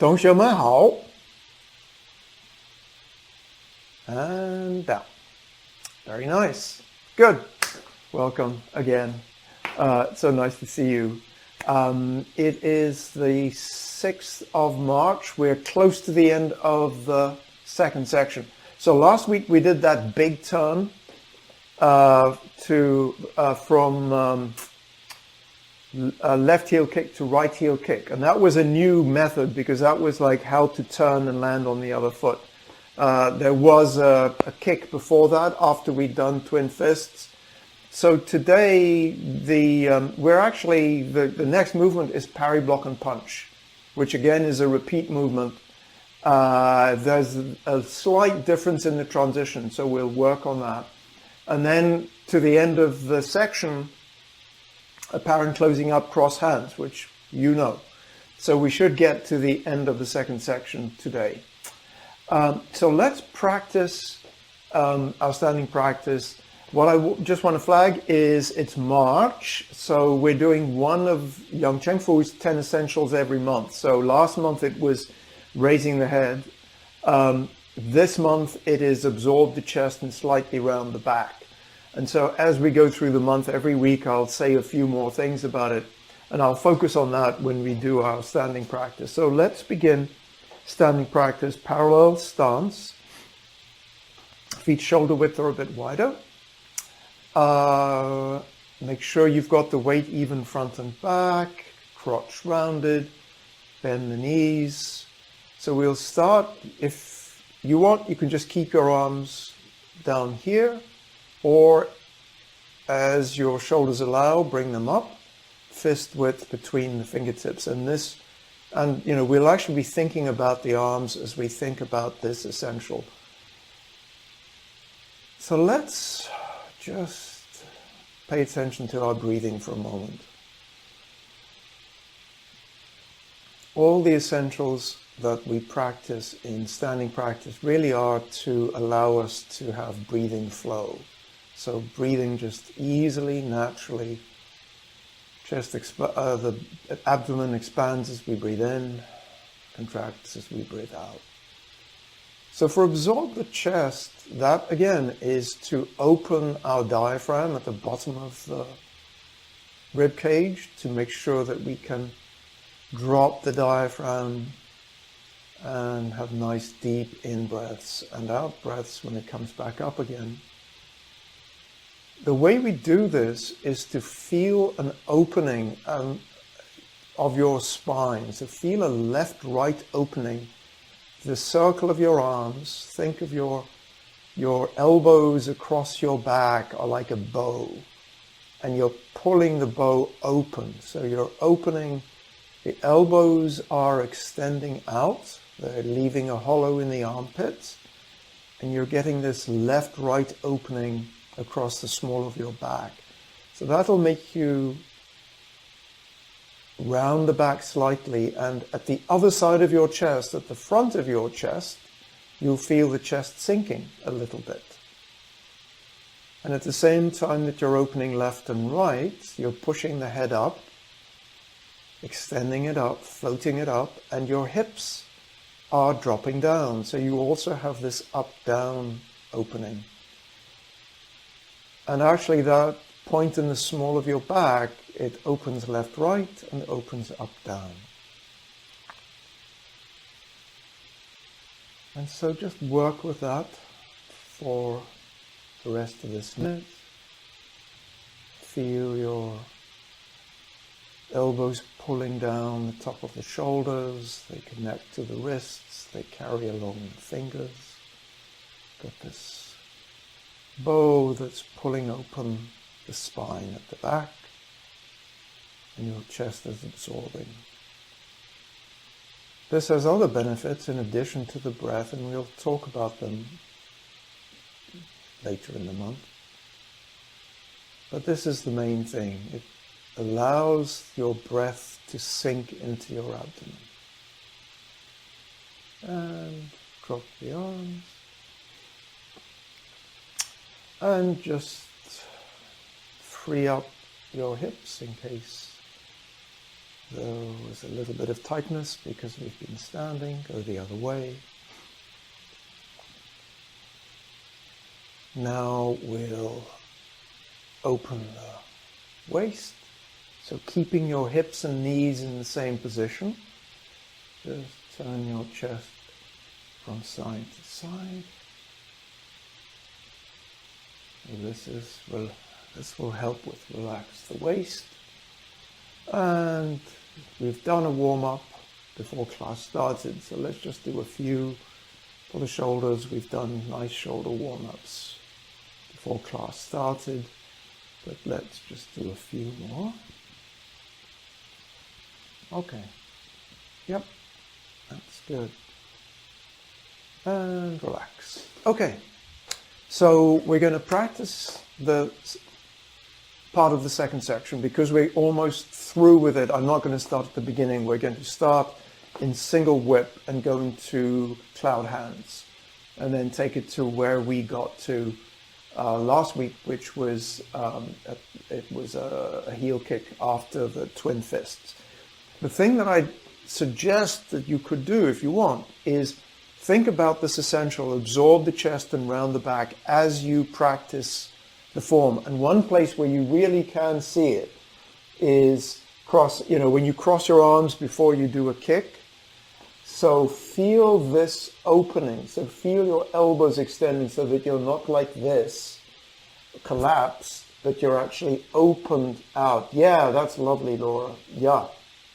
同学们好 and down. Very nice. Good. Welcome again. So nice to see you. It is the 6th of March. We're close to the end of the second section. So last week we did that big turn from left heel kick to right heel kick. And that was a new method because that was like how to turn and land on the other foot. There was a kick before that after we'd done twin fists. So today we're actually, the next movement is parry, block and punch, which again is a repeat movement. There's a slight difference in the transition, so we'll work on that. And then to the end of the section, apparent closing up cross hands, which you know. So we should get to the end of the second section today. So let's practice our standing practice. What I just want to flag is it's March, so we're doing one of Young Chengfu's 10 essentials every month. So last month it was raising the head. This month it is absorb the chest and slightly round the back. And so as we go through the month, every week I'll say a few more things about it, and I'll focus on that when we do our standing practice. So let's begin standing practice. Parallel stance. Feet shoulder width or a bit wider. Make sure you've got the weight even front and back, crotch rounded, bend the knees. So we'll start, if you want, you can just keep your arms down here, or as your shoulders allow, bring them up, fist width between the fingertips. And we'll actually be thinking about the arms as we think about this essential. So let's just pay attention to our breathing for a moment. All the essentials that we practice in standing practice really are to allow us to have breathing flow. So breathing just easily, naturally. The abdomen expands as we breathe in, contracts as we breathe out. So for absorb the chest, that again is to open our diaphragm at the bottom of the rib cage to make sure that we can drop the diaphragm and have nice deep in breaths and out breaths when it comes back up again. The way we do this is to feel an opening of your spine. So feel a left-right opening. The circle of your arms, think of your elbows across your back are like a bow, and you're pulling the bow open. So you're opening, the elbows are extending out, they're leaving a hollow in the armpits, and you're getting this left-right opening across the small of your back. So that'll make you round the back slightly, and at the other side of your chest, at the front of your chest, you'll feel the chest sinking a little bit. And at the same time that you're opening left and right, you're pushing the head up, extending it up, floating it up, and your hips are dropping down. So you also have this up-down opening. And actually that point in the small of your back, it opens left-right and opens up-down. And so just work with that for the rest of this minute. Feel your elbows pulling down the top of the shoulders. They connect to the wrists. They carry along the fingers. Got this bow that's pulling open the spine at the back, and your chest is absorbing. This has other benefits in addition to the breath, and we'll talk about them later in the month. But this is the main thing. It allows your breath to sink into your abdomen. And drop the arms. And just free up your hips in case There was a little bit of tightness because we've been standing. Go the other way. Now we'll open the waist. So keeping your hips and knees in the same position. Just turn your chest from side to side. This will help with relax the waist. And we've done a warm-up before class started, so let's just do a few for the shoulders. We've done nice shoulder warm-ups before class started, but let's just do a few more. Okay. Yep, that's good. And relax. Okay, so we're going to practice the part of the second section because we're almost through with it. I'm not going to start at the beginning. We're going to start in single whip and go into cloud hands and then take it to where we got to last week, which was a heel kick after the twin fists. The thing that I suggest that you could do if you want is think about this essential, absorb the chest and round the back as you practice the form. And one place where you really can see it is when you cross your arms before you do a kick. So feel this opening. So feel your elbows extending so that you're not like this, collapsed, but you're actually opened out. Yeah, that's lovely, Laura. Yeah,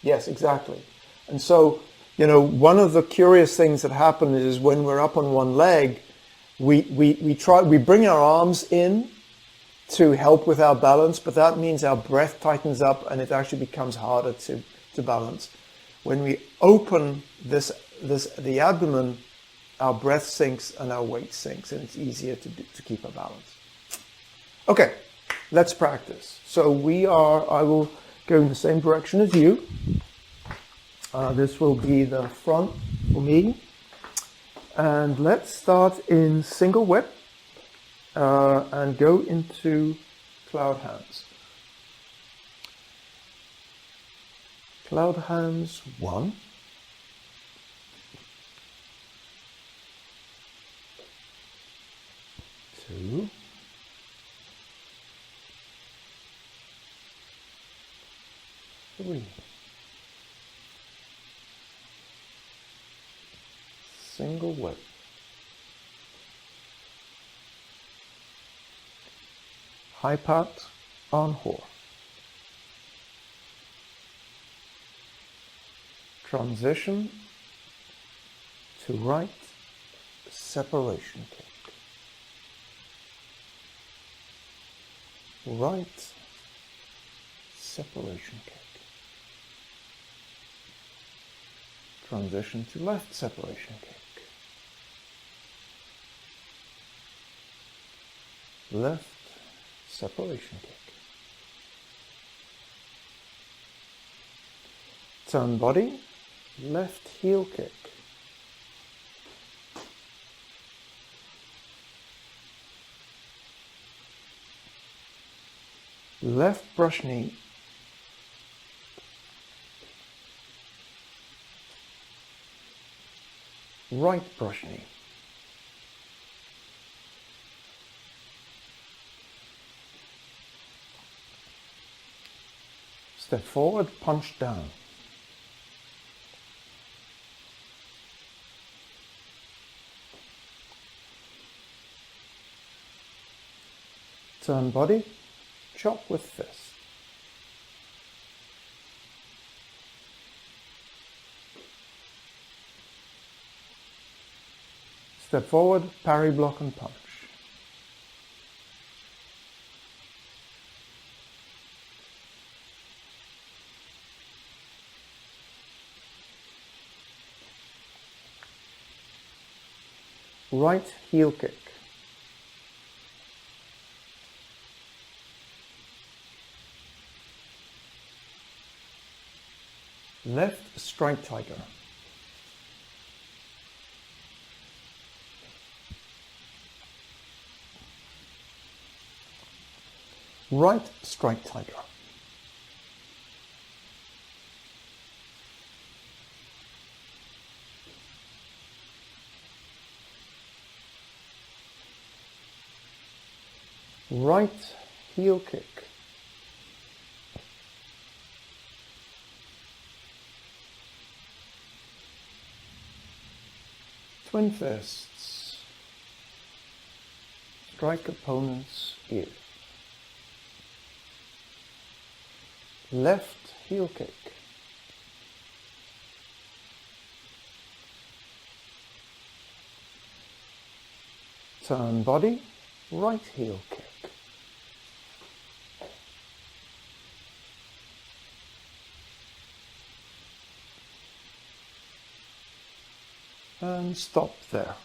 yes, exactly. And so, one of the curious things that happen is when we're up on one leg, we bring our arms in to help with our balance, but that means our breath tightens up and it actually becomes harder to balance. When we open the abdomen, our breath sinks and our weight sinks, and it's easier to keep our balance. Okay, let's practice. So I will go in the same direction as you. This will be the front for me. And let's start in single whip and go into cloud hands. Cloud hands 1. 2. 3. Single whip. High pat on horse. Transition to right separation kick. Right separation kick. Transition to left separation kick. Left separation kick. Turn body, left heel kick. Left brush knee. Right brush knee. Step forward, punch down. Turn body, chop with fist. Step forward, parry, block and punch. Right heel kick. Left strike tiger. Right strike tiger. right heel kick. Twin fists. Strike opponent's ear. Left heel kick. Turn body, right heel kick. And stop there.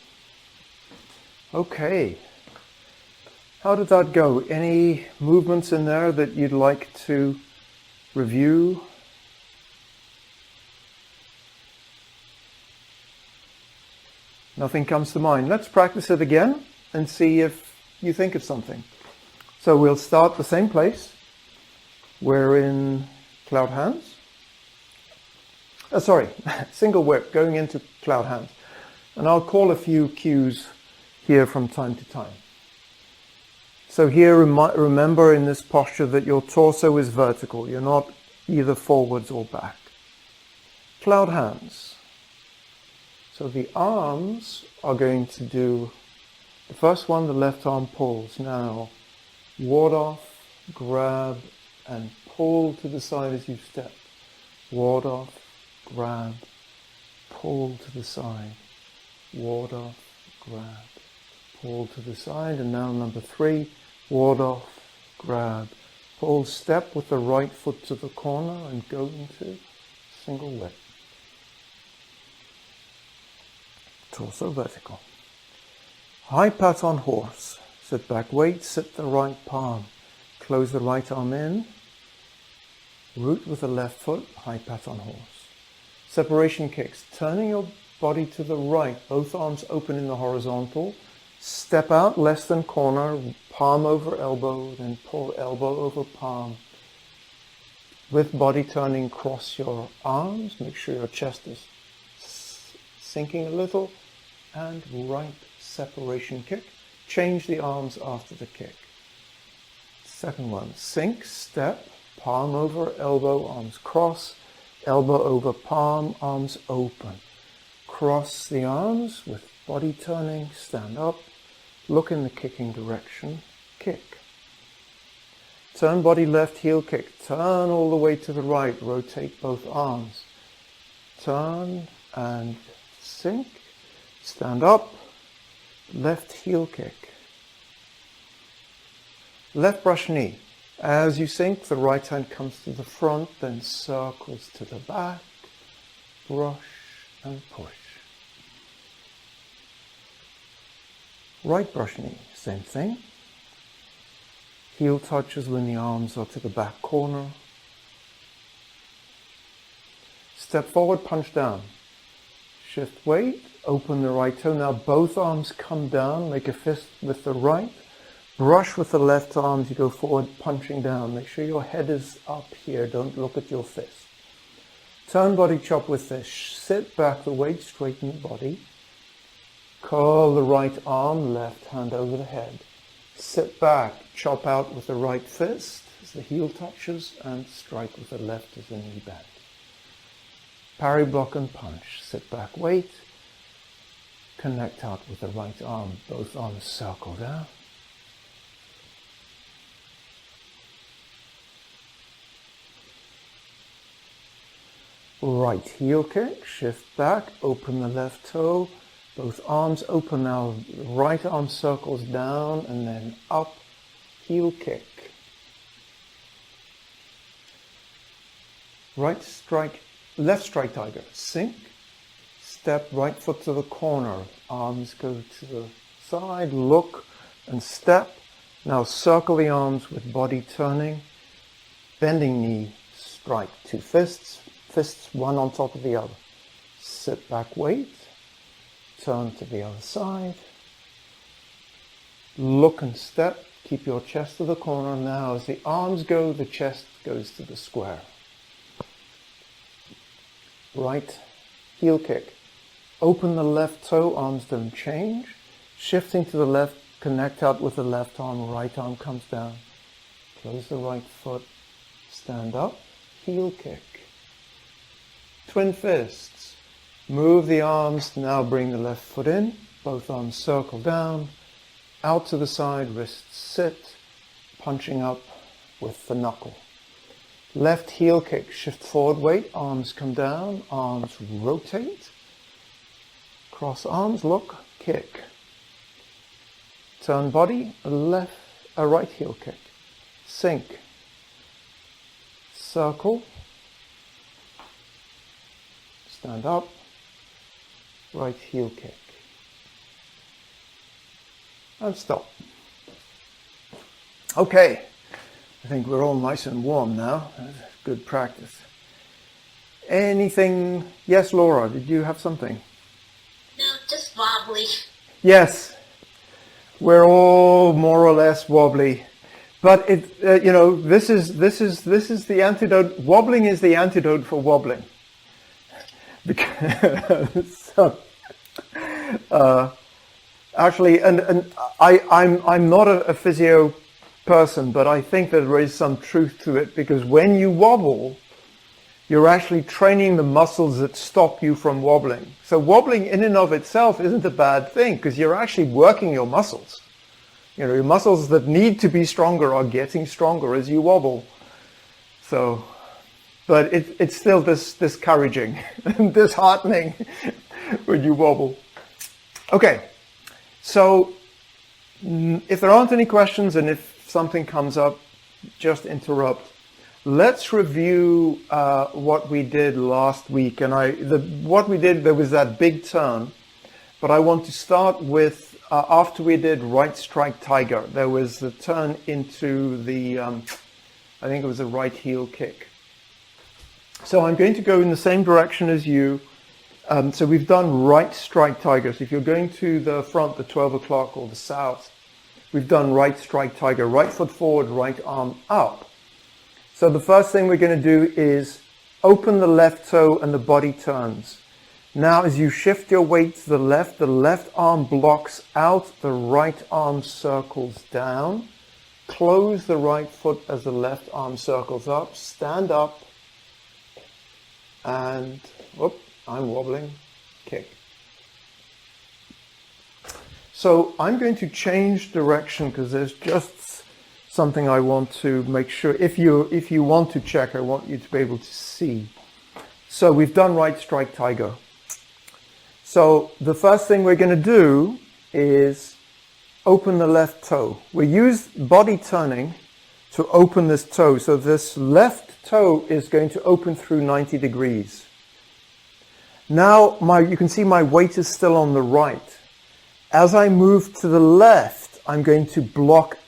Okay. How did that go? Any movements in there that you'd like to review? Nothing comes to mind. Let's practice it again and see if you think of something. So we'll start the same place. We're in cloud hands. Single whip going into cloud hands. And I'll call a few cues here from time to time. So here, remember in this posture that your torso is vertical. You're not either forwards or back. Cloud hands. So the arms are going to do, the first one, the left arm pulls. Now, ward off, grab, and pull to the side as you step. Ward off, grab, pull to the side. Ward off, grab, pull to the side. And now number 3, ward off, grab, pull, step with the right foot to the corner and go into single whip. Torso vertical. High pat on horse. Sit back, wait, sit the right palm. Close the right arm in. Root with the left foot, high pat on horse. Separation kicks. Turning your body to the right, both arms open in the horizontal. Step out less than corner, palm over elbow, then pull elbow over palm. With body turning, cross your arms. Make sure your chest is sinking a little. And right separation kick. Change the arms after the kick. Second one, sink, step, palm over elbow, arms cross, elbow over palm, arms open. Cross the arms with body turning, stand up, look in the kicking direction, kick. Turn body left heel kick, turn all the way to the right, rotate both arms. Turn and sink. Stand up, left heel kick. Left brush knee. As you sink, the right hand comes to the front, then circles to the back, brush and push. Right brush knee, same thing. Heel touches when the arms are to the back corner. Step forward, punch down. Shift weight. Open the right toe. Now both arms come down. Make a fist with the right. Brush with the left arm as you go forward, punching down. Make sure your head is up here. Don't look at your fist. Turn body chop with this. Sit back the weight, straighten the body. Curl the right arm, left hand over the head. Sit back, chop out with the right fist as the heel touches, and strike with the left as the knee bend. Parry, block and punch. Sit back, wait. Connect out with the right arm. Both arms circle down. Right heel kick. Shift back. Open the left toe. Both arms open now. Right arm circles down and then up. Heel kick. Right strike. Left strike tiger. Sink. Step right foot to the corner, arms go to the side, look and step. Now circle the arms with body turning, bending knee, strike. 2 fists, fists one on top of the other. Sit back, wait, turn to the other side, look and step, keep your chest to the corner. Now as the arms go, the chest goes to the square. Right heel kick. Open the left toe, arms don't change. Shifting to the left, connect out with the left arm, right arm comes down. Close the right foot, stand up, heel kick. Twin fists. Move the arms, now bring the left foot in, both arms circle down, out to the side, wrists sit, punching up with the knuckle. Left heel kick, shift forward weight, arms come down, arms rotate, cross arms, look, kick. Turn body, a right heel kick, sink, circle, stand up, right heel kick, and stop. Okay, I think we're all nice and warm now. That's good practice. Anything? Yes, Laura, did you have something? No, just wobbly. Yes, we're all more or less wobbly, but this is the antidote. Wobbling is the antidote for wobbling. Because, actually, and I'm not a physio person, but I think that there is some truth to it, because when you wobble, you're actually training the muscles that stop you from wobbling. So wobbling in and of itself isn't a bad thing, because you're actually working your muscles. Your muscles that need to be stronger are getting stronger as you wobble. So, but it's still discouraging and disheartening when you wobble. Okay, so if there aren't any questions, and if something comes up, just interrupt. Let's review what we did last week. And what we did, there was that big turn, but I want to start with after we did right strike tiger. There was the turn into the, I think it was a right heel kick. So I'm going to go in the same direction as you. So we've done right strike tiger. So if you're going to the front, the 12 o'clock or the south, we've done right strike tiger, right foot forward, right arm up. So the first thing we're going to do is open the left toe and the body turns. Now as you shift your weight to the left arm blocks out, the right arm circles down. Close the right foot as the left arm circles up. Stand up and, whoop, I'm wobbling, kick. So I'm going to change direction because there's just something I want to make sure. If you want to check, I want you to be able to see. So we've done right strike tiger. So the first thing we're going to do is open the left toe. We use body turning to open this toe. So this left toe is going to open through 90 degrees. Now you can see my weight is still on the right. As I move to the left, I'm going to block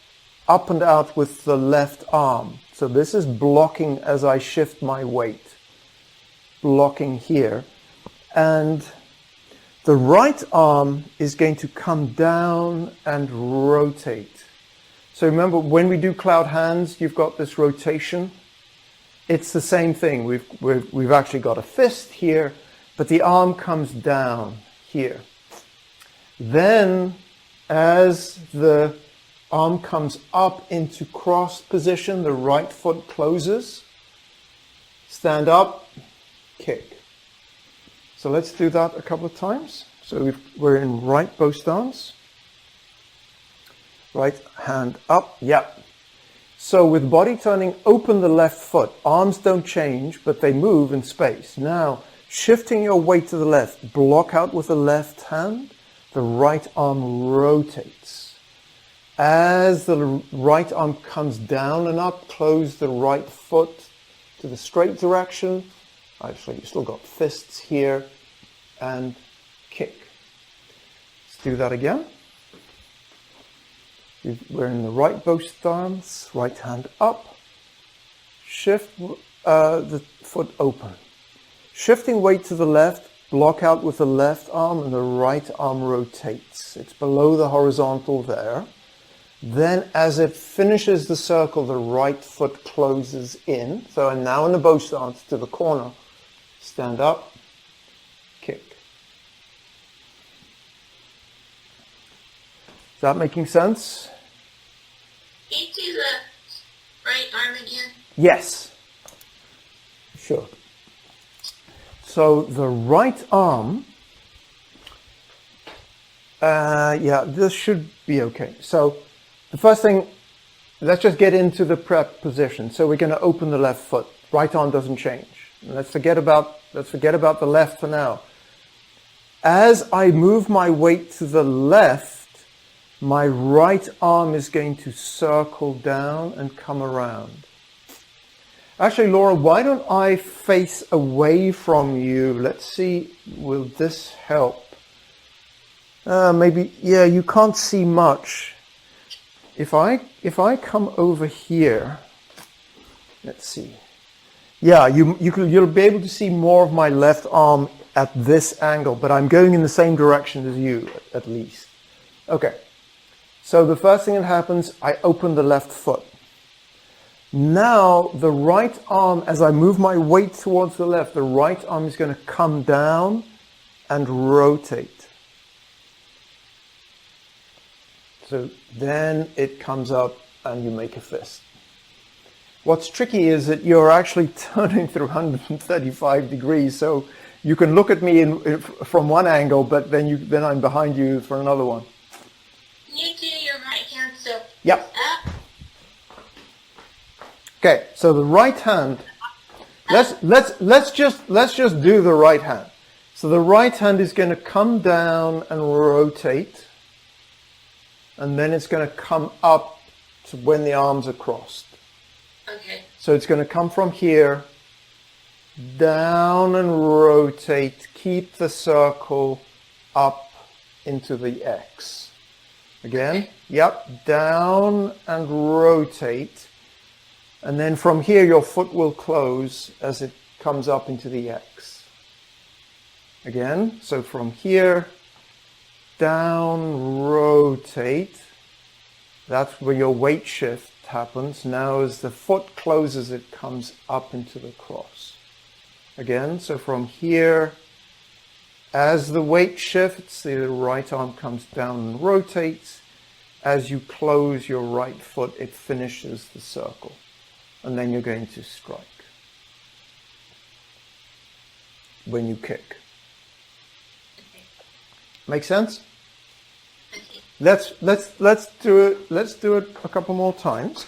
up and out with the left arm. So this is blocking as I shift my weight. Blocking here. And the right arm is going to come down and rotate. So remember, when we do cloud hands, you've got this rotation. It's the same thing. We've actually got a fist here, but the arm comes down here. Then, as the arm comes up into cross position, the right foot closes. Stand up, kick. So let's do that a couple of times. So we're in right bow stance. Right hand up, yep. So with body turning, open the left foot. Arms don't change, but they move in space. Now, shifting your weight to the left, block out with the left hand. The right arm rotates. As the right arm comes down and up, close the right foot to the straight direction. Actually, you've still got fists here, and kick. Let's do that again. We're in the right bow stance, right hand up. Shift the foot open. Shifting weight to the left, block out with the left arm, and the right arm rotates. It's below the horizontal there. Then as it finishes the circle, the right foot closes in. So I'm now in the bow stance to the corner. Stand up, kick. that making sense? Can you do the right arm again? Yes. Sure. So the right arm, yeah, this should be okay. So the first thing, let's just get into the prep position. So we're going to open the left foot. Right arm doesn't change. And let's forget about the left for now. As I move my weight to the left, my right arm is going to circle down and come around. Actually, Laura, why don't I face away from you? Let's see, will this help? Maybe, yeah, you can't see much. If I come over here, let's see. Yeah, you'll be able to see more of my left arm at this angle, but I'm going in the same direction as you, at least. Okay, so the first thing that happens, I open the left foot. Now, the right arm, as I move my weight towards the left, the right arm is going to come down and rotate. So then it comes up and you make a fist. What's tricky is that you're actually turning through 135 degrees, so you can look at me from one angle, but then I'm behind you for another one. You do your right hand, so Yep. up. Okay, so the right hand. Let's just do the right hand. So the right hand is going to come down and rotate, and then it's going to come up to when the arms are crossed. Okay. So it's going to come from here, down and rotate, keep the circle up into the X. Again, Okay. yep, down and rotate. And then from here, your foot will close as it comes up into the X. Again, so from here, down, rotate. That's where your weight shift happens. Now as the foot closes, it comes up into the cross. Again, so from here, as the weight shifts, the right arm comes down and rotates. As you close your right foot, it finishes the circle. And then you're going to strike when you kick. Okay. Make sense? Okay. Let's do it a couple more times.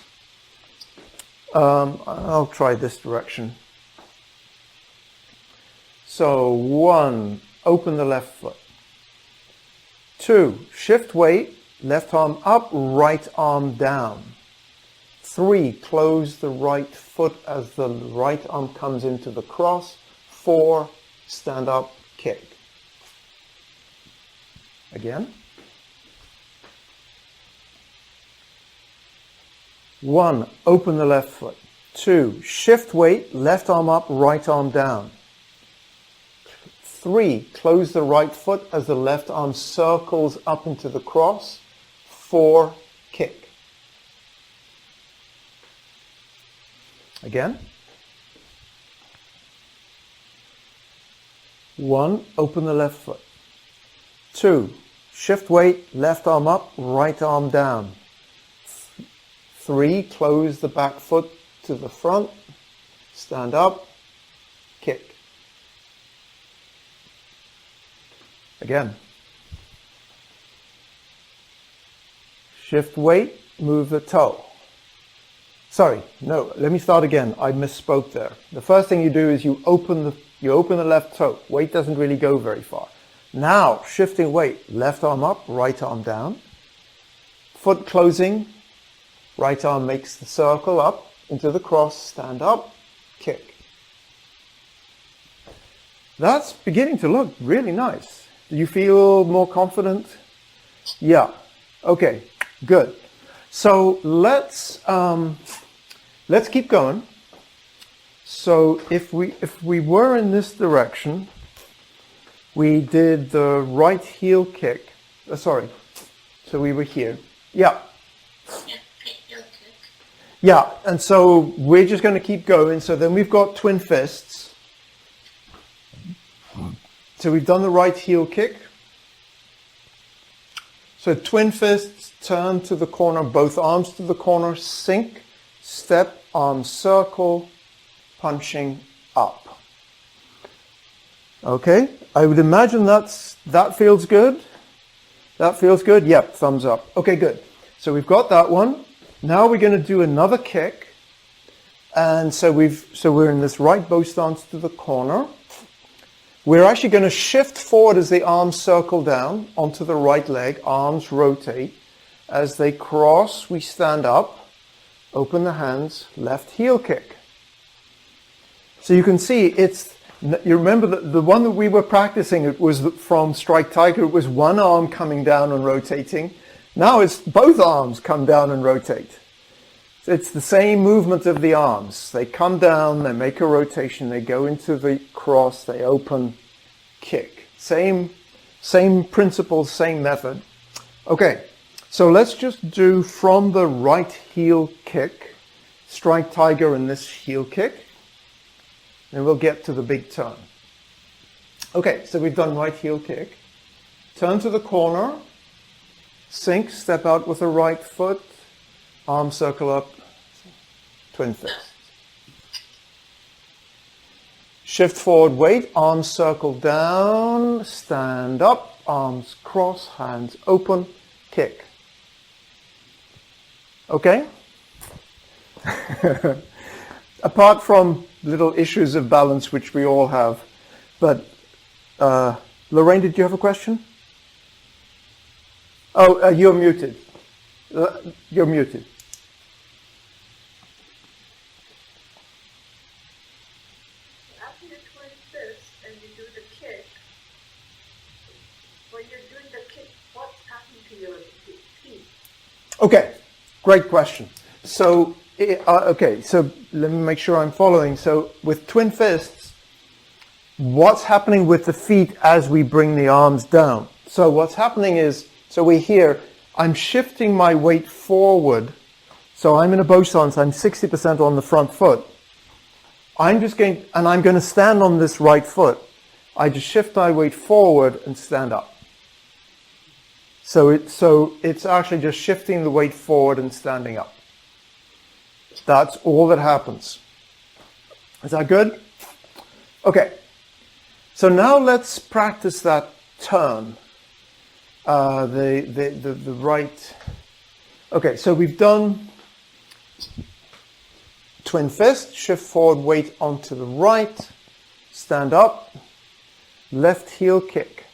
I'll try this direction. So 1, open the left foot. 2, shift weight, left arm up, right arm down. 3, close the right foot as the right arm comes into the cross. 4, stand up, kick. Again. 1, open the left foot. 2, shift weight, left arm up, right arm down. 3, close the right foot as the left arm circles up into the cross. 4, kick. Again. 1, open the left foot. 2, shift weight, left arm up, right arm down. 3, close the back foot to the front, stand up, kick. Again. Shift weight, move the toe. Sorry, no, let me start again. I misspoke there. The first thing you do is you open the left toe. Weight doesn't really go very far. Now, shifting weight, left arm up, right arm down. Foot closing, right arm makes the circle up into the cross, stand up, kick. That's beginning to look really nice. Do you feel more confident? Yeah. Okay, good. So let's keep going. So if we were in this direction, we did the right heel kick. Sorry. So we were here. Yeah. Yeah, right heel kick. Yeah, and so we're just going to keep going. So then we've got twin fists. So we've done the right heel kick. So twin fists, turn to the corner, both arms to the corner, sink, step, arm circle, punching up. Okay, I would imagine that feels good. That feels good? Yep, thumbs up. Okay, good. So we've got that one. Now we're going to do another kick. And so we're in this right bow stance to the corner. We're actually going to shift forward as the arms circle down onto the right leg. Arms rotate. As they cross, we stand up, open the hands, left heel kick. So you can see you remember the one that we were practicing, it was from Strike Tiger, it was one arm coming down and rotating. Now it's both arms come down and rotate. It's the same movement of the arms. They come down, they make a rotation, they go into the cross, they open, kick. Same principle, same method. Okay, so let's just do from the right heel kick, Strike Tiger in this heel kick, and we'll get to the big turn. Okay, so we've done right heel kick. Turn to the corner, sink, step out with the right foot, arm circle up, twin fists. Shift forward, weight, arms circle down, stand up, arms cross, hands open, kick. Okay? Apart from little issues of balance, which we all have. But, Lorraine, did you have a question? Oh, you're muted. You're muted. After the twin fists and you do the kick, when you're doing the kick, what's happening to your feet? Okay, great question. So, okay, so let me make sure I'm following. So with twin fists, what's happening with the feet as we bring the arms down? So what's happening is, so we're here, I'm shifting my weight forward. So I'm in a bow stance, I'm 60% on the front foot. I'm going to stand on this right foot. I just shift my weight forward and stand up. So it's actually just shifting the weight forward and standing up. That's all that happens. Is that good? Okay. So now let's practice that turn. The right. Okay, so we've done twin fist, shift forward, weight onto the right, stand up, left heel kick.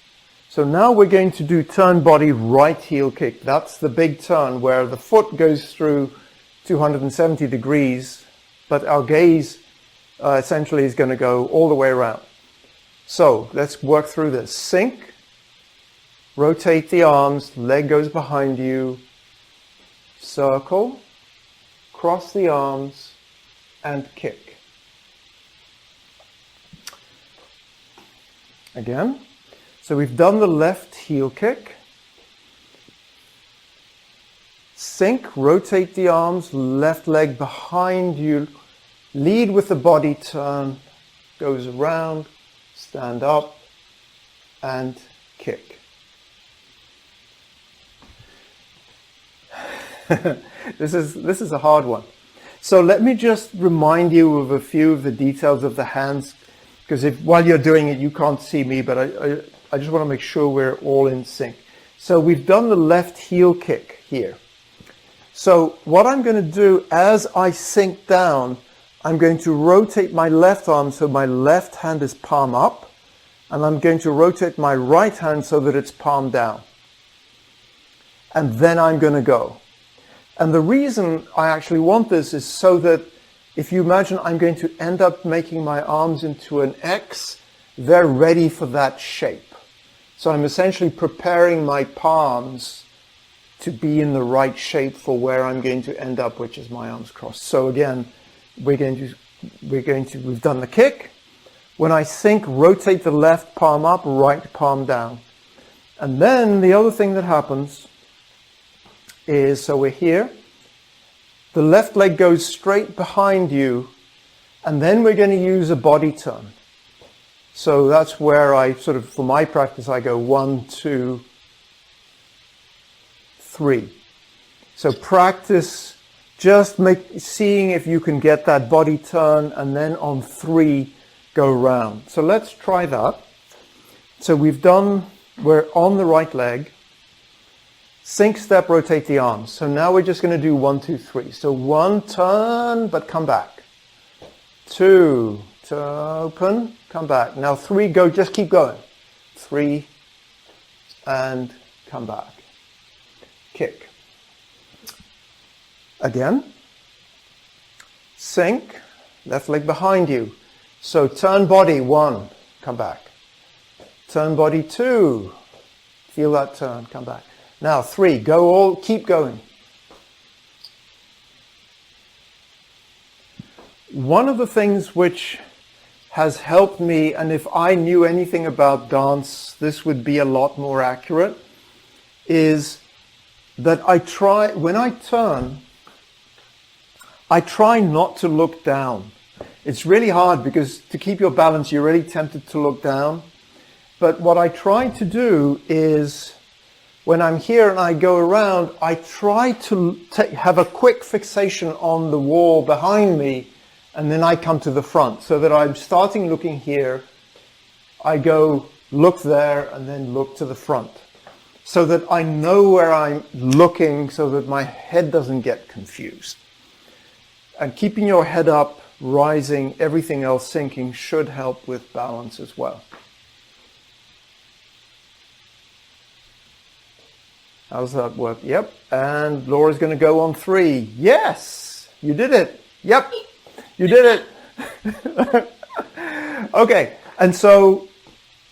So now we're going to do turn body right heel kick. That's the big turn where the foot goes through 270 degrees, but our gaze essentially is going to go all the way around. So let's work through this. Sink, rotate the arms, leg goes behind you, circle, cross the arms, and kick. Again. So we've done the left heel kick. Sink, rotate the arms, left leg behind you, lead with the body turn, goes around, stand up, and kick. This is a hard one. So let me just remind you of a few of the details of the hands, because while you're doing it, you can't see me, but I just want to make sure we're all in sync. So we've done the left heel kick here. So what I'm going to do as I sink down, I'm going to rotate my left arm so my left hand is palm up, and I'm going to rotate my right hand so that it's palm down. And then I'm going to go. And the reason I actually want this is so that if you imagine I'm going to end up making my arms into an X, they're ready for that shape. So I'm essentially preparing my palms to be in the right shape for where I'm going to end up, which is my arms crossed. So again, we've done the kick. When I sink, rotate the left palm up, right palm down. And then the other thing that happens is, so we're here, the left leg goes straight behind you, and then we're going to use a body turn. So that's where I sort of, for my practice, I go 1, 2, 3. So practice just seeing if you can get that body turn, and then on 3 go round. So let's try that. So we're on the right leg. Sink, step, rotate the arms. So now we're just going to do 1, 2, 3. So 1, turn, but come back. 2, turn, open, come back. Now 3, go, just keep going. 3, and come back. Kick. Again. Sink, left leg behind you. So turn body, 1, come back. Turn body, 2. Feel that turn, come back. Now 3, keep going. One of the things which has helped me, and if I knew anything about dance, this would be a lot more accurate, is that when I turn, I try not to look down. It's really hard because to keep your balance, you're really tempted to look down. But what I try to do is, when I'm here and I go around, I try to have a quick fixation on the wall behind me, and then I come to the front, so that I'm starting looking here, I go look there, and then look to the front, so that I know where I'm looking, so that my head doesn't get confused. And keeping your head up, rising, everything else sinking should help with balance as well. How's that work? Yep. And Laura's going to go on 3. Yes! You did it. Yep. You did it. Okay. And so,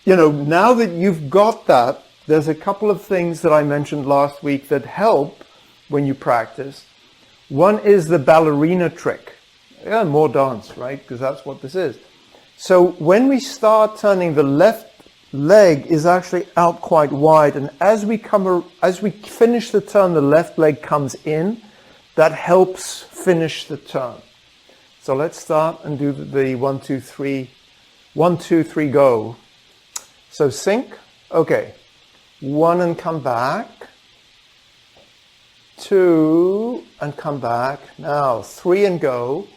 now that you've got that, there's a couple of things that I mentioned last week that help when you practice. One is the ballerina trick. Yeah, more dance, right? Because that's what this is. So when we start turning, the left leg is actually out quite wide, and as we finish the turn, the left leg comes in. That helps finish the turn. So let's start and do the 1, 2, 3. 1, 2, 3, go. So sink. Okay. 1 and come back. 2 and come back. Now 3 and go.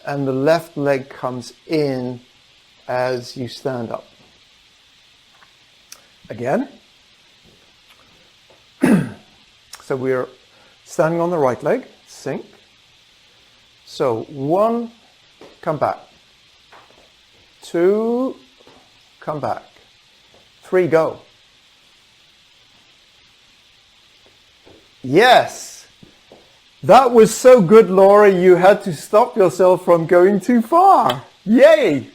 And the left leg comes in as you stand up. Again. So we're standing on the right leg, sink. So 1, come back. 2, come back. 3, go. Yes! That was so good, Laura, you had to stop yourself from going too far. Yay!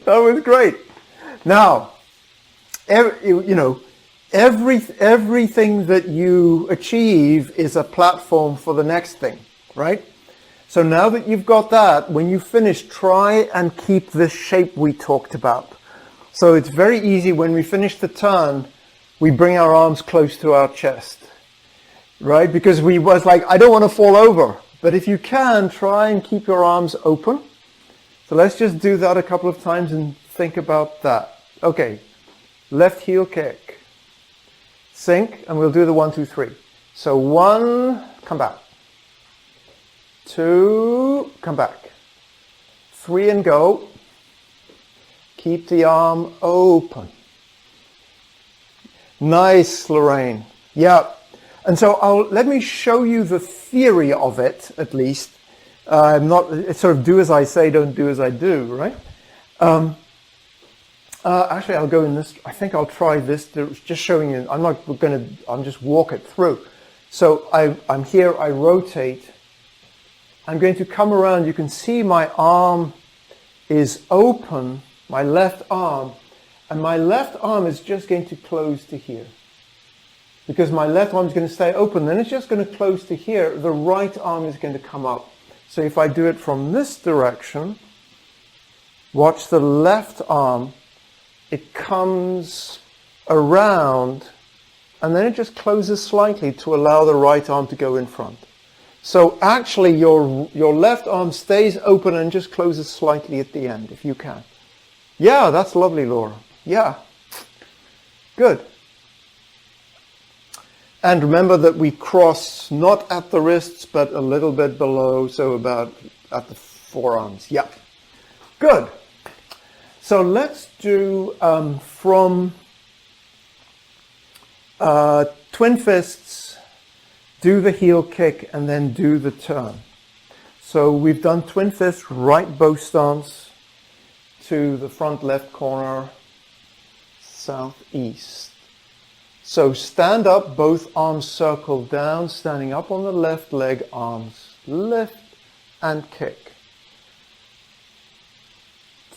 That was great. Now, everything that you achieve is a platform for the next thing, right? So now that you've got that, when you finish, try and keep this shape we talked about. So it's very easy when we finish the turn, we bring our arms close to our chest, right? Because we was like, I don't want to fall over. But if you can, try and keep your arms open. So let's just do that a couple of times and think about that. Okay. Left heel kick. Sink, and we'll do the 1, 2, 3. So 1, come back. 2, come back. 3 and go. Keep the arm open. Nice, Lorraine. Yeah. And so let me show you the theory of it, at least. It's sort of do as I say, don't do as I do, right? Actually, I'll go in this. I think I'll try this. Just showing you. I'm just walk it through. So I'm here. I rotate. I'm going to come around. You can see my arm is open, my left arm, and my left arm is just going to close to here. Because my left arm is going to stay open, then it's just going to close to here. The right arm is going to come up. So if I do it from this direction, watch the left arm. It comes around, and then it just closes slightly to allow the right arm to go in front. So actually your left arm stays open and just closes slightly at the end, if you can. Yeah, that's lovely, Laura. Yeah. Good. And remember that we cross not at the wrists, but a little bit below, so about at the forearms. Yeah. Good. So let's do from twin fists, do the heel kick, and then do the turn. So we've done twin fists, right bow stance to the front left corner, southeast. So stand up, both arms circle down, standing up on the left leg, arms lift and kick.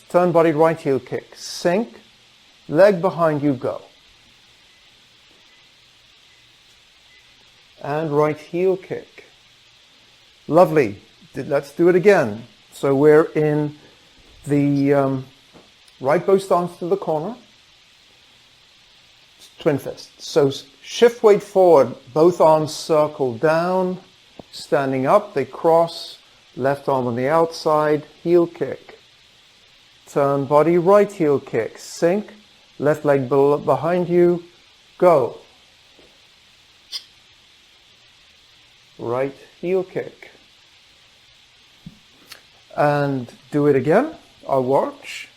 Turn body, right heel kick, sink, leg behind you, go. And right heel kick. Lovely. Let's do it again. So we're in the right bow stance to the corner. Twin fist. So shift weight forward, both arms circle down, standing up, they cross, left arm on the outside, heel kick. Turn body, right heel kick, sink, left leg behind you, go. Right heel kick. And do it again. I'll watch.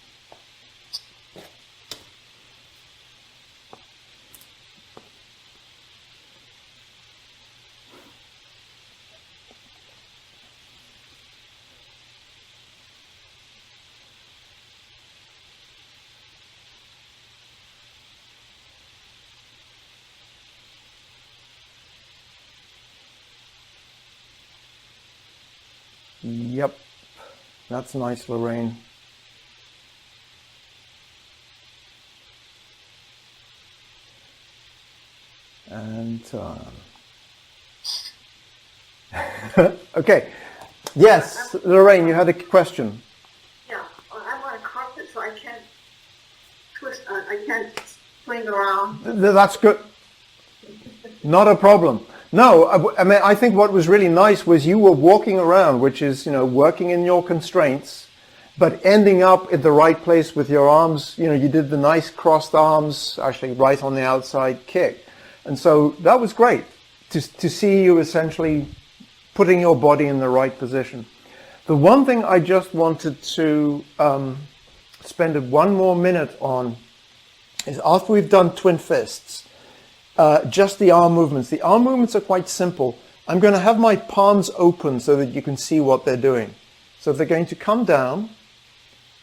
Yep, that's nice, Lorraine. And okay, yes, Lorraine, you had a question. Yeah, I'm on a carpet, so I can't twist. I can't swing around. That's good. Not a problem. No, I mean, I think what was really nice was you were walking around, which is, you know, working in your constraints, but ending up at the right place with your arms. You know, you did the nice crossed arms, actually right on the outside kick. And so that was great to see you essentially putting your body in the right position. The one thing I just wanted to spend one more minute on is after we've done twin fists, just the arm movements. The arm movements are quite simple. I'm going to have my palms open so that you can see what they're doing. So they're going to come down,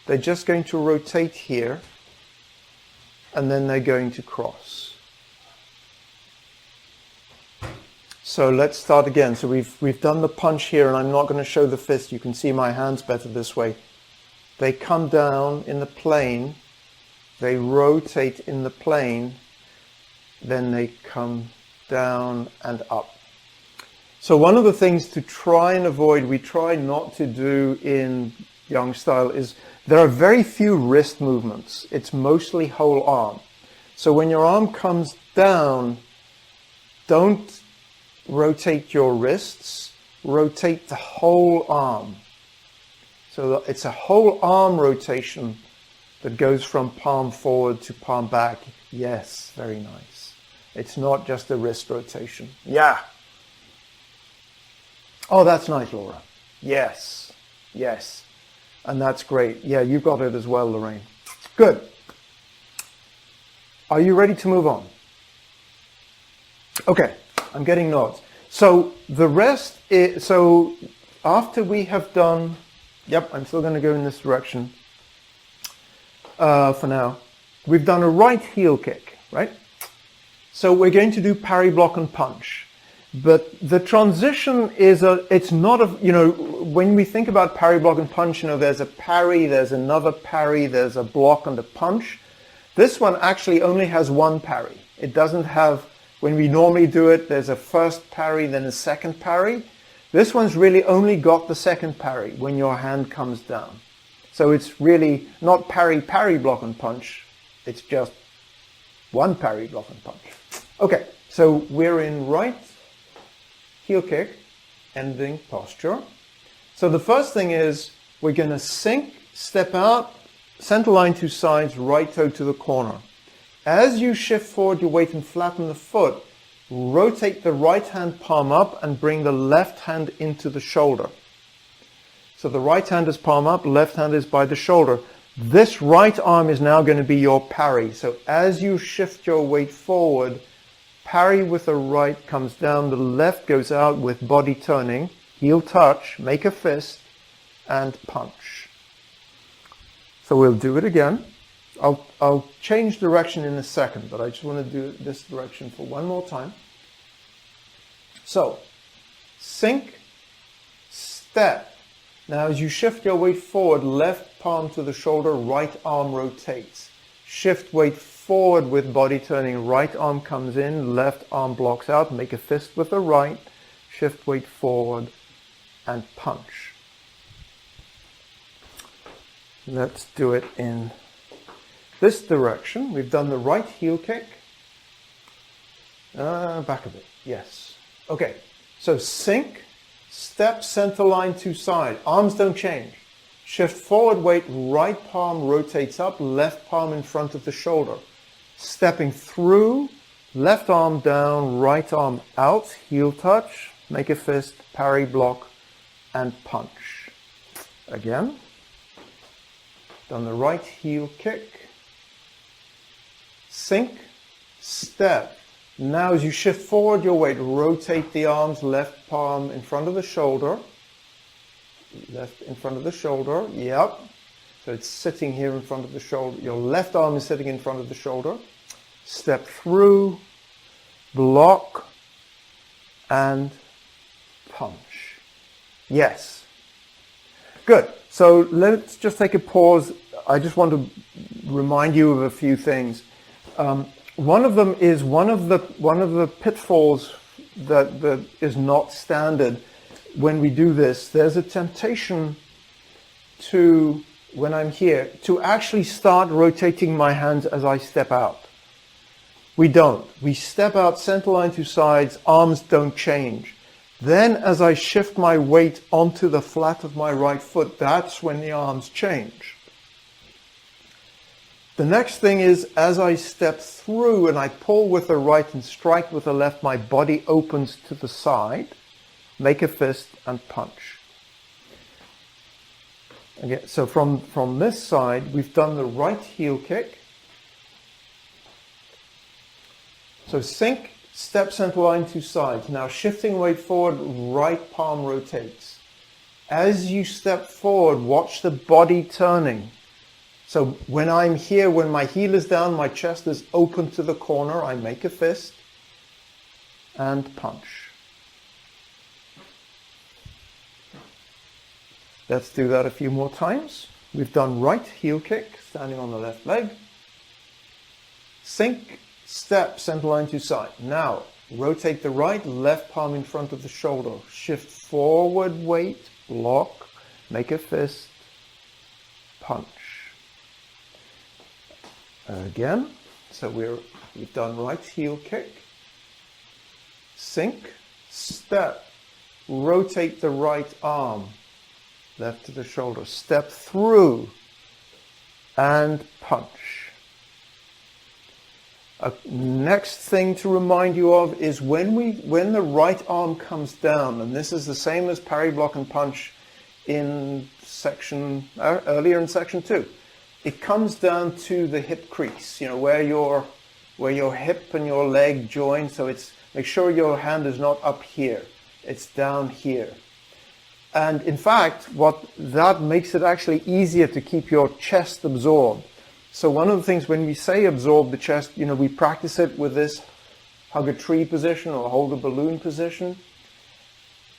they're just going to rotate here, and then they're going to cross. So let's start again. So we've done the punch here, and I'm not going to show the fist. You can see my hands better this way. They come down in the plane, they rotate in the plane, then they come down and up. So one of the things to try and avoid, we try not to do in Yang style, is there are very few wrist movements. It's mostly whole arm. So when your arm comes down, don't rotate your wrists, rotate the whole arm. So it's a whole arm rotation that goes from palm forward to palm back. Yes, very nice. It's not just a wrist rotation. Yeah. Oh, that's nice, Laura. Yes. Yes. And that's great. Yeah, you got it as well, Lorraine. Good. Are you ready to move on? Okay, I'm getting nods. So the rest is, so after we have done, yep, I'm still going to go in this direction for now. We've done a right heel kick, right? So we're going to do parry, block, and punch. But the transition is it's not a, you know, when we think about parry, block, and punch, you know, there's a parry, there's another parry, there's a block and a punch. This one actually only has one parry. It doesn't have, when we normally do it, there's a first parry, then a second parry. This one's really only got the second parry when your hand comes down. So it's really not parry, parry, block, and punch. It's just one parry, block, and punch. Okay, so we're in right heel kick, ending posture. So the first thing is we're going to sink, step out, center line to sides, right toe to the corner. As you shift forward your weight and flatten the foot, rotate the right hand palm up and bring the left hand into the shoulder. So the right hand is palm up, left hand is by the shoulder. This right arm is now going to be your parry. So as you shift your weight forward, parry with the right comes down, the left goes out with body turning, heel touch, make a fist, and punch. So we'll do it again. I'll change direction in a second, but I just want to do this direction for one more time. So, sink, step. Now as you shift your weight forward, left palm to the shoulder, right arm rotates. Shift weight forward with body turning, right arm comes in, left arm blocks out, make a fist with the right, shift weight forward, and punch. Let's do it in this direction. We've done the right heel kick. Back a bit, yes. Okay, so sink, step, center line to side. Arms don't change. Shift forward weight, right palm rotates up, left palm in front of the shoulder. Stepping through, left arm down, right arm out, heel touch, make a fist, parry, block, and punch. Again. Done the right heel kick. Sink, step. Now as you shift forward your weight, rotate the arms, left palm in front of the shoulder. Left in front of the shoulder, yep. So it's sitting here in front of the shoulder. Your left arm is sitting in front of the shoulder. Step through, block, and punch. Yes. Good. So let's just take a pause. I just want to remind you of a few things. One of them is one of the pitfalls that is not standard when we do this. There's a temptation to, when I'm here, to actually start rotating my hands as I step out. We don't. We step out, center line to sides, arms don't change. Then as I shift my weight onto the flat of my right foot, that's when the arms change. The next thing is, as I step through and I pull with the right and strike with the left, my body opens to the side, make a fist, and punch. Again, so from this side, we've done the right heel kick. So sink, step, center line to sides. Now shifting weight forward, right palm rotates. As you step forward, watch the body turning. So when I'm here, when my heel is down, my chest is open to the corner, I make a fist and punch. Let's do that a few more times. We've done right heel kick, standing on the left leg. Sink, step, center line to side. Now, rotate the right, left palm in front of the shoulder. Shift forward weight, block, make a fist, punch. Again, so we've done right heel kick. Sink, step, rotate the right arm, left to the shoulder, step through, and punch. Next thing to remind you of is when the right arm comes down, and this is the same as parry, block, and punch in earlier in section 2. It comes down to the hip crease, where your hip and your leg join. So make sure your hand is not up here; it's down here. And in fact, what that makes it actually easier to keep your chest absorbed. So one of the things when we say absorb the chest, we practice it with this hug a tree position or hold a balloon position.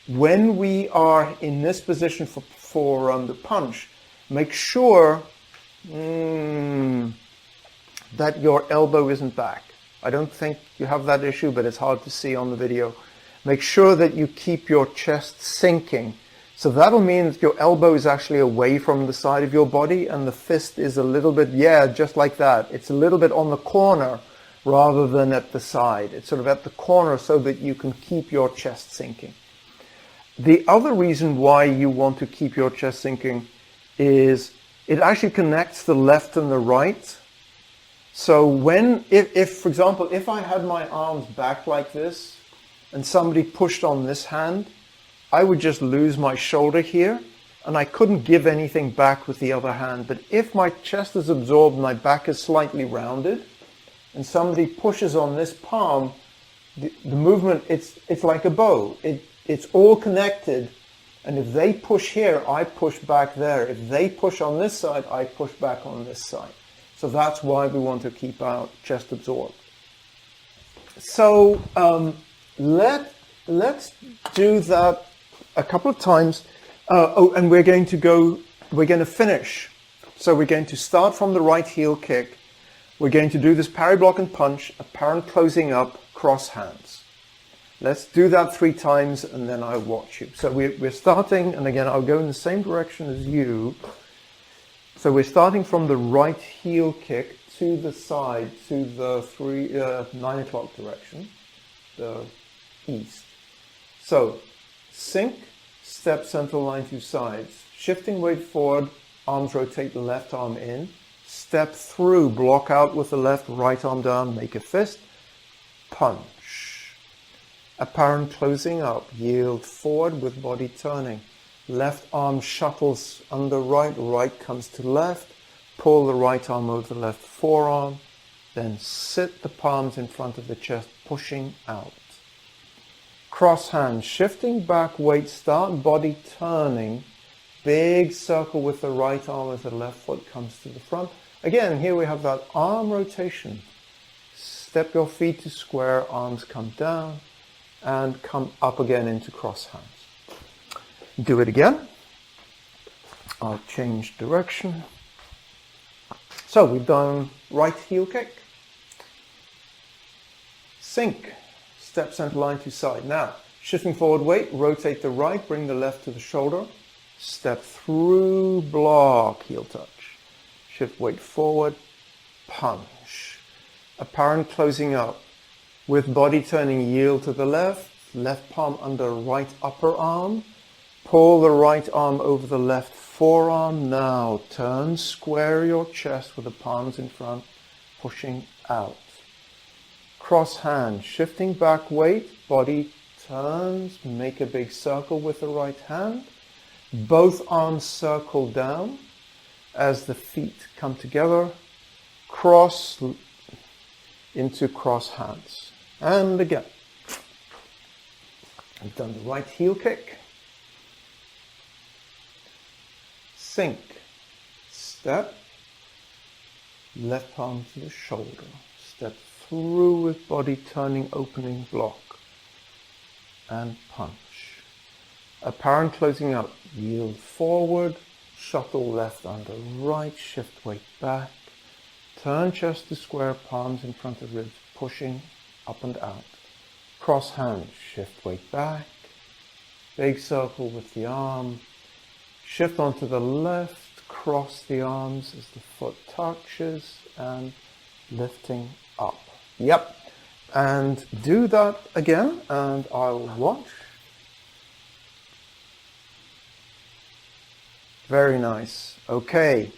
When we are in this position for the punch, make sure that your elbow isn't back. I don't think you have that issue, but it's hard to see on the video. Make sure that you keep your chest sinking. So that'll mean that your elbow is actually away from the side of your body and the fist is a little bit, just like that. It's a little bit on the corner rather than at the side. It's sort of at the corner so that you can keep your chest sinking. The other reason why you want to keep your chest sinking is it actually connects the left and the right. So if for example, if I had my arms back like this and somebody pushed on this hand, I would just lose my shoulder here and I couldn't give anything back with the other hand. But if my chest is absorbed, my back is slightly rounded, and somebody pushes on this palm, the movement, it's like a bow. It's all connected. And if they push here, I push back there. If they push on this side, I push back on this side. So that's why we want to keep our chest absorbed. So let's do that a couple of times. And we're going to finish. So we're going to start from the right heel kick. We're going to do this parry, block and punch, apparent closing up, cross hands. Let's do that 3 times and then I'll watch you. So we're starting, and again, I'll go in the same direction as you. So we're starting from the right heel kick to the side, to the 9 o'clock direction, the east. So sink, step, central line to sides. Shifting weight forward, arms rotate the left arm in. Step through, block out with the left, right arm down, make a fist. Punch. Apparent closing up, yield forward with body turning. Left arm shuttles under right, right comes to left. Pull the right arm over the left forearm. Then sit the palms in front of the chest, pushing out. Cross hands, shifting back, weight, start body turning. Big circle with the right arm as the left foot comes to the front. Again, here we have that arm rotation. Step your feet to square, arms come down and come up again into cross hands. Do it again. I'll change direction. So we've done right heel kick. Sink. Step center line to side. Now, shifting forward weight, rotate the right, bring the left to the shoulder. Step through, block, heel touch. Shift weight forward, punch. Apparent closing up. With body turning, yield to the left. Left palm under right upper arm. Pull the right arm over the left forearm. Now turn, square your chest with the palms in front, pushing out. Cross hand, shifting back weight, body turns, make a big circle with the right hand. Both arms circle down as the feet come together. Cross into cross hands. And again. I've done the right heel kick. Sink. Step. Left palm to the shoulder. Step through with body turning, opening, block. And punch. Apparent closing up. Yield forward. Shuttle left under right. Shift weight back. Turn chest to square, palms in front of ribs, pushing up and out. Cross hands, shift weight back. Big circle with the arm. Shift onto the left, cross the arms as the foot touches and lifting up. Yep. And do that again and I'll watch. Very nice. Okay.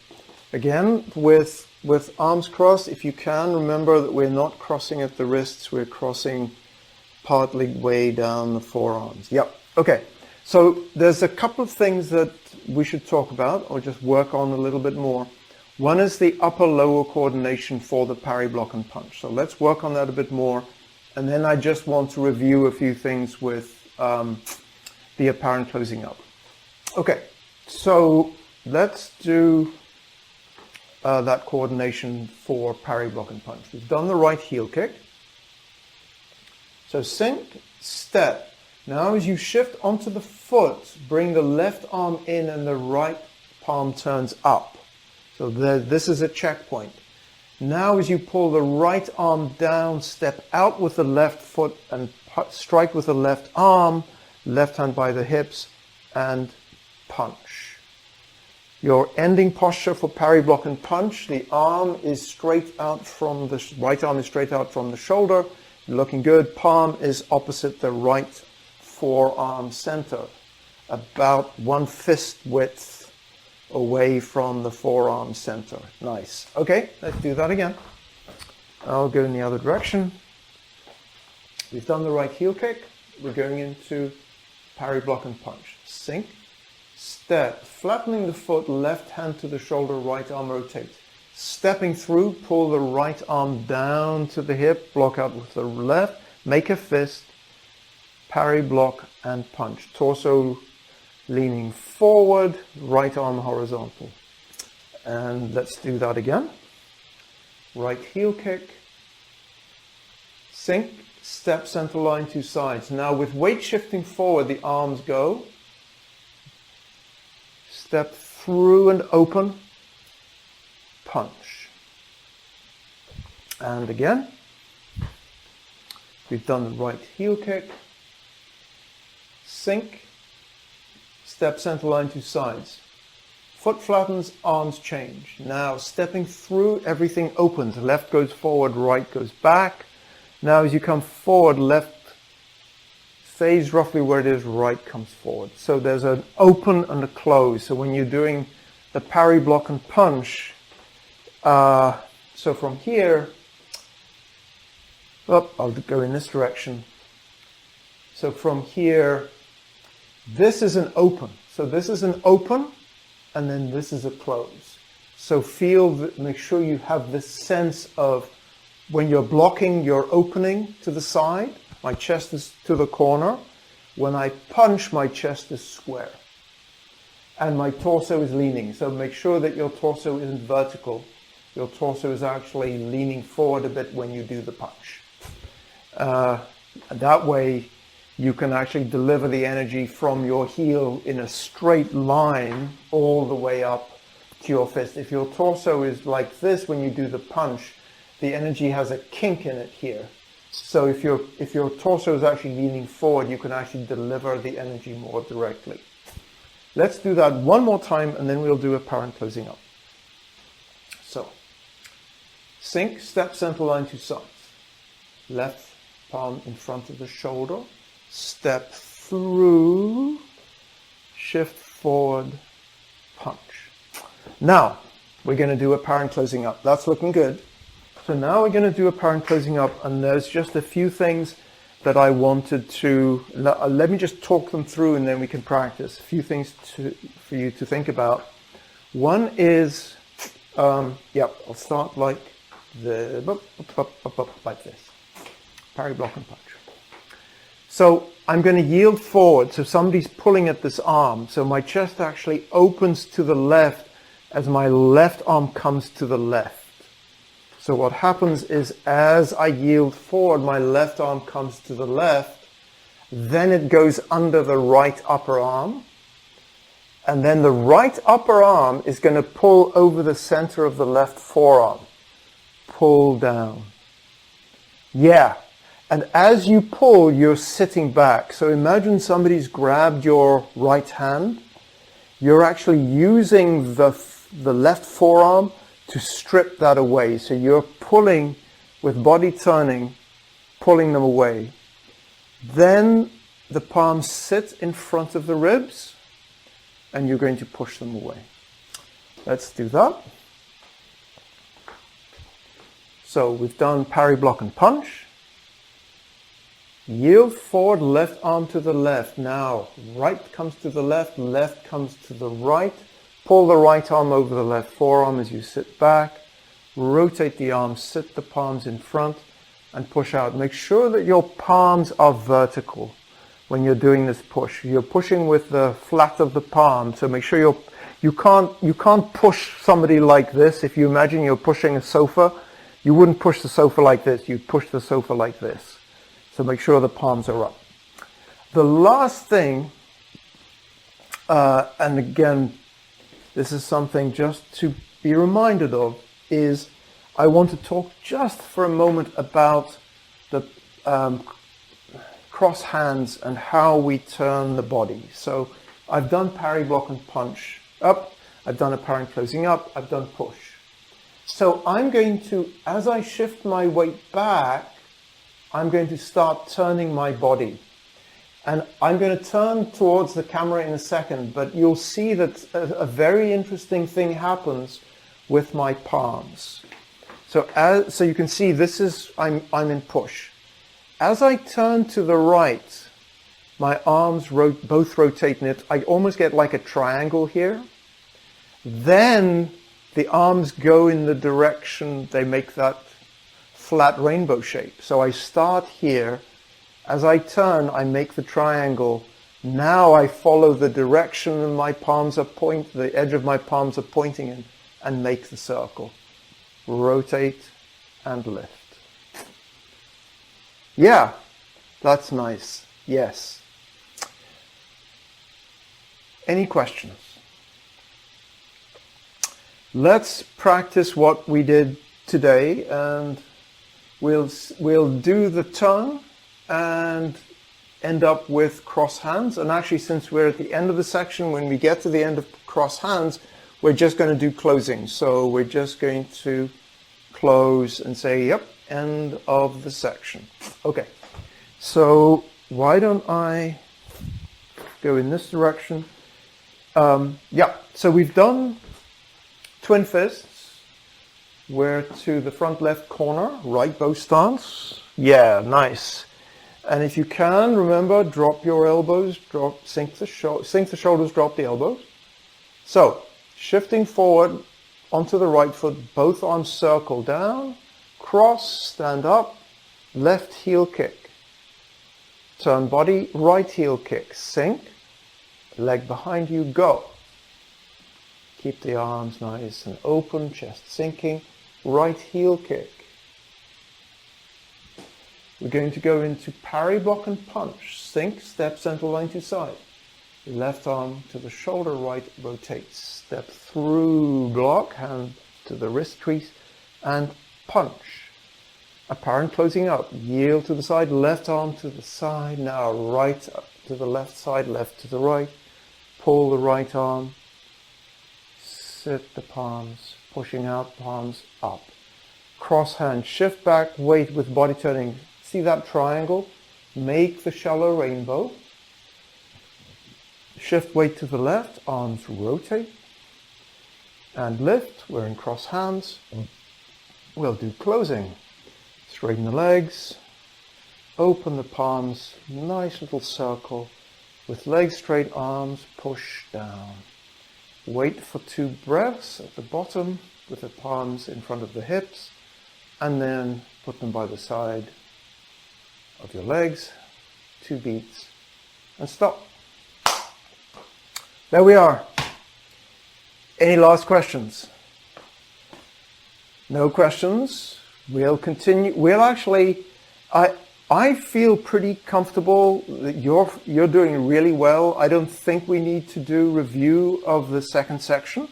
Again, with arms crossed, if you can, remember that we're not crossing at the wrists, we're crossing partly way down the forearms. Yep. Okay. So there's a couple of things that we should talk about or just work on a little bit more. One is the upper-lower coordination for the parry, block and punch. So let's work on that a bit more. And then I just want to review a few things with the apparent closing up. Okay. So let's do that coordination for parry, block and punch. We've done the right heel kick. So sink, step. Now as you shift onto the foot, bring the left arm in and the right palm turns up. So this is a checkpoint. Now as you pull the right arm down, step out with the left foot and strike with the left arm, left hand by the hips and punch. Your ending posture for parry, block and punch, the arm is straight out from the right arm is straight out from the shoulder. Looking good. Palm is opposite the right forearm center, about 1 fist width away from the forearm center. Nice. Okay, let's do that again. I'll go in the other direction. We've done the right heel kick. We're going into parry, block and punch. Sink, step, flattening the foot, left hand to the shoulder, right arm rotate. Stepping through, pull the right arm down to the hip, block out with the left, make a fist, parry, block and punch. Torso leaning forward, right arm horizontal. And let's do that again. Right heel kick, sink, step, center line, two sides. Now with weight shifting forward, the arms go. Step through and open, punch. And again, we've done the right heel kick, sink, step, center line, two sides. Foot flattens, arms change. Now stepping through, everything opens. Left goes forward, right goes back. Now as you come forward, left stays roughly where it is, right comes forward. So there's an open and a close. So when you're doing the parry, block and punch, so from here, I'll go in this direction. So from here, this is an open. So this is an open, and then this is a close. So make sure you have this sense of when you're blocking, you're opening to the side. My chest is to the corner. When I punch, my chest is square. And my torso is leaning. So make sure that your torso isn't vertical. Your torso is actually leaning forward a bit when you do the punch. That way, you can actually deliver the energy from your heel in a straight line all the way up to your fist. If your torso is like this when you do the punch, the energy has a kink in it here. So if your torso is actually leaning forward, you can actually deliver the energy more directly. Let's do that one more time, and then we'll do apparent closing up. So, sink, step, center line, two sides. Left palm in front of the shoulder. Step through, shift forward, punch. Now, we're going to do apparent closing up. That's looking good. So now we're going to do apparent closing up, and there's just a few things that I wanted to, let me just talk them through and then we can practice. A few things for you to think about. One is, I'll start like like this. Parry, block and punch. So I'm going to yield forward. So somebody's pulling at this arm. So my chest actually opens to the left as my left arm comes to the left. So what happens is as I yield forward, my left arm comes to the left. Then it goes under the right upper arm. And then the right upper arm is going to pull over the center of the left forearm. Pull down. Yeah. And as you pull, you're sitting back. So imagine somebody's grabbed your right hand. You're actually using the left forearm to strip that away. So you're pulling with body turning, pulling them away. Then the palms sit in front of the ribs and you're going to push them away. Let's do that. So we've done parry, block and punch. Yield forward, left arm to the left. Now, right comes to the left, left comes to the right. Pull the right arm over the left forearm as you sit back. Rotate the arms, sit the palms in front and push out. Make sure that your palms are vertical when you're doing this push. You're pushing with the flat of the palm, so make sure you can't push somebody like this. If you imagine you're pushing a sofa, you wouldn't push the sofa like this. You'd push the sofa like this. So make sure the palms are up. The last thing, and again, this is something just to be reminded of, is I want to talk just for a moment about the cross hands and how we turn the body. So I've done parry, block and punch up. I've done apparent closing up. I've done push. So I'm going to, as I shift my weight back, I'm going to start turning my body. And I'm going to turn towards the camera in a second, but you'll see that a very interesting thing happens with my palms. So you can see this is, I'm in push. As I turn to the right, my arms both rotate, and I almost get like a triangle here. Then the arms go in the direction, they make that flat rainbow shape. So I start here. As I turn, I make the triangle. Now I follow the direction and the edge of my palms are pointing in, and make the circle. Rotate and lift. Yeah, that's nice. Yes. Any questions? Let's practice what we did today, and we'll do the tongue and end up with cross hands. And actually, since we're at the end of the section, when we get to the end of cross hands, we're just going to do closing. So we're just going to close and say, yep, end of the section. Okay, so why don't I go in this direction? Yeah, so we've done twin fists. We're to the front left corner, right bow stance. Yeah, nice. And if you can, remember, drop your elbows, sink the shoulders, drop the elbows. So, shifting forward onto the right foot, both arms circle down, cross, stand up, left heel kick. Turn body, right heel kick, sink, leg behind you, go. Keep the arms nice and open, chest sinking, right heel kick. We're going to go into parry, block and punch. Sink, step, center line to side. Left arm to the shoulder, right rotates. Step through, block, hand to the wrist crease and punch. Apparent closing up. Yield to the side, left arm to the side. Now right to the left side, left to the right. Pull the right arm. Sit the palms, pushing out, palms up. Cross hand, shift back, weight with body turning. See that triangle? Make the shallow rainbow. Shift weight to the left, arms rotate. And lift, we're in cross hands. We'll do closing. Straighten the legs. Open the palms, nice little circle. With legs straight, arms push down. Wait for 2 breaths at the bottom with the palms in front of the hips. And then put them by the side of your legs, 2 beats, and stop. There we are. Any last questions? No questions. We'll continue. We'll actually, I feel pretty comfortable that you're doing really well. I don't think we need to do review of the second section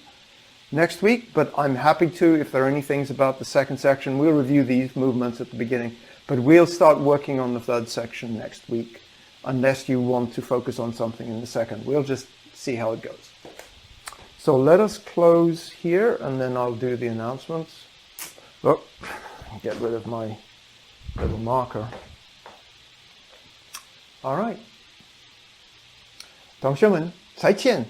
next week, but I'm happy to. If there are any things about the second section, we'll review these movements at the beginning. But we'll start working on the third section next week, unless you want to focus on something in the second. We'll just see how it goes. So let us close here, and then I'll do the announcements. Oh, get rid of my little marker. All right. 同学们，再见。